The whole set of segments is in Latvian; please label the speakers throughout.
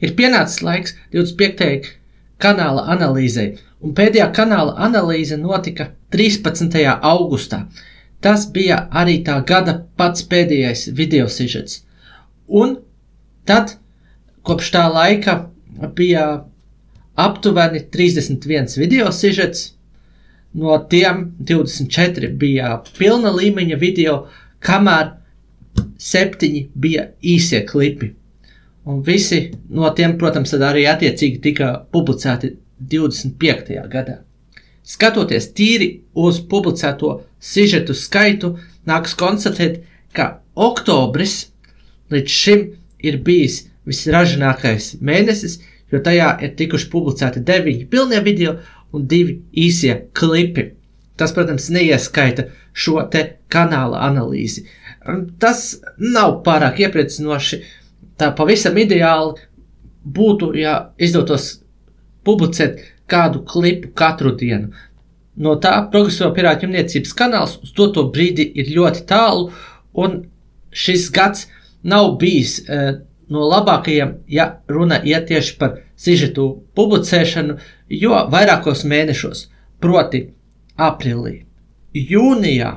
Speaker 1: Ir pienācis laiks 25. kanāla analīzei, un pēdējā kanāla analīze notika 13. augustā. Tas bija arī tā gada pats pēdējais video sižets. Un tad, kopš tā laika, bija aptuveni 31 video sižets, no tiem 24 bija pilna līmeņa video, kamēr 7 bija īsie klipi. Un visi no tiem, protams, tad arī attiecīgi tika publicēti 25. gadā. Skatoties tīri uz publicēto sižetu skaitu, nāks konstatēt, ka oktobris līdz šim ir bijis visražinākais mēnesis, jo tajā ir tikuši publicēti 9 pilnie video un 2 īsie klipi. Tas, protams, neieskaita šo te kanāla analīzi. Tas nav pārāk iepriecinoši. Tā pavisam ideāli būtu, ja izdotos publicēt kādu klipu katru dienu. No tā Progresīvo pirātu ķemniecības kanāls uz to brīdi ir ļoti tālu, un šis gads nav bijis no labākajiem, ja runa iet tieši par sižetu publicēšanu, jo vairākos mēnešos, proti aprīlī, jūnijā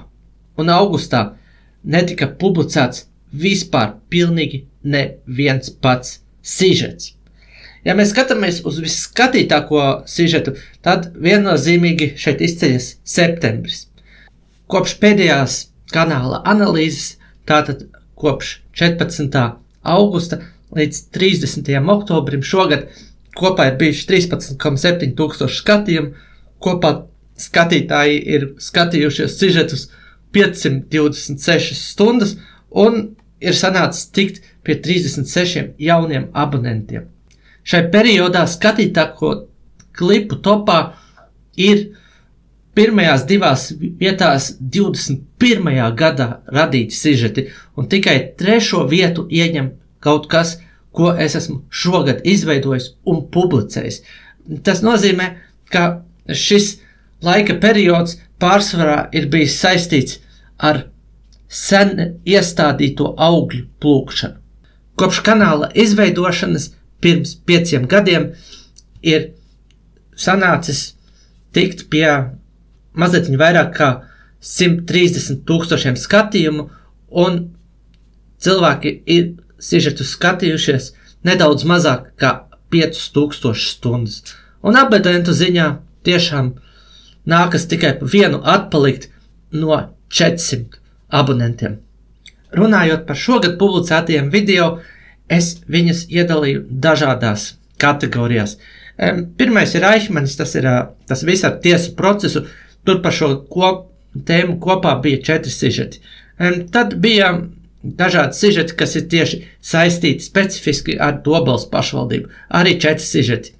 Speaker 1: un augustā netika publicēts vispār pilnīgi neviens pats sižets. Ja mēs skatāmies uz visskatītāko sižetu, tad viennozīmīgi šeit izceļas septembris. Kopš pēdējās kanāla analīzes, tātad kopš 14. augusta līdz 30. oktobrim šogad kopā ir bijuši 13,7 tūkstoši skatījumu, kopā skatītāji ir skatījušies sižetus 526 stundas un ir sanācis tikt pie 36 jauniem abonentiem. Šai periodā skatītāko klipu topā ir pirmajās 2 vietās 21. gadā radīti sižeti, un tikai 3. vietu ieņem kaut kas, ko es esmu šogad izveidojis un publicējis. Tas nozīmē, ka šis laika periods pārsvarā ir bijis saistīts ar sen iestādīto augļu plūkšanu. Kopš kanāla izveidošanas pirms 5 gadiem ir sanācis tikt pie mazliet vairāk kā 130 tūkstošiem skatījumu, un cilvēki ir sižetus skatījušies nedaudz mazāk kā 5000 stundas. Un abonentu ziņā tiešām nākas tikai pa vienu atpalikt no 400 abonentiem. Runājot par šogad publicētajiem video, es viņus iedalīju dažādās kategorijās. Pirmais ir Aichmanis, tas viss ar tiesu procesu, tur par šo tēmu kopā bija 4 sižeti. Tad bija dažādi sižeti, kas ir tieši saistīti specifiski ar Dobeles pašvaldību, arī 4 sižeti.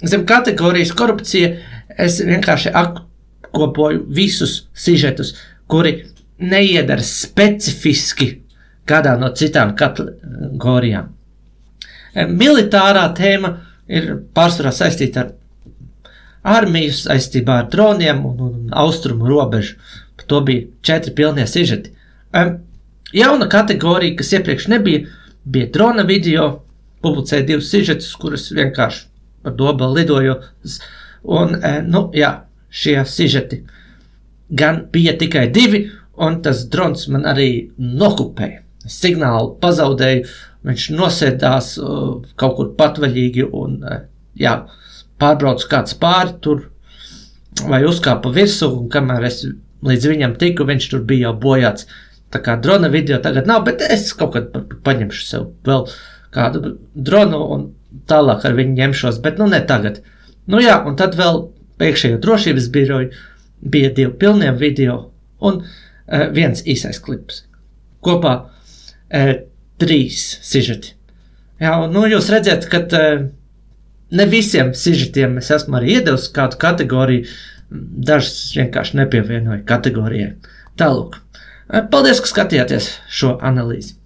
Speaker 1: Zem kategorijas korupcija es vienkārši apkopoju visus sižetus, kuri neiedara specifiski kādā no citām kategorijām. Militārā tēma ir pārsvarā saistīta ar armiju, saistībā ar droniem un austrumu robežu. Par to bija 4 pilnie sižeti. Jauna kategorija, kas iepriekš nebija, bija drona video. Publicēja 2 sižetus, kurus vienkārši par Dobeli lidoju. Un, šie sižeti gan bija tikai 2, un tas drons man arī nokupēja. Signālu pazaudēju, viņš nosēdās kaut kur patvaļīgi un, pārbraucu kāds pāri tur vai uzkāpa virsū, un kamēr es līdz viņam tiku, viņš tur bija jau bojāts. Tā kā drona video tagad nav, bet es kaut kad paņemšu sev vēl kādu dronu un tālāk ar viņu ņemšos, bet ne tagad. Un tad vēl iekšējo drošības biroju bija 2 pilnie video un 1 īsais klips. Kopā 3 sižeti. Jūs redzat, ka ne visiem sižetiem es esmu arī iedevis kādu kategoriju, dažas vienkārši nepievienoju kategorijai. Tālūk. Paldies, ka skatījāties šo analīzi.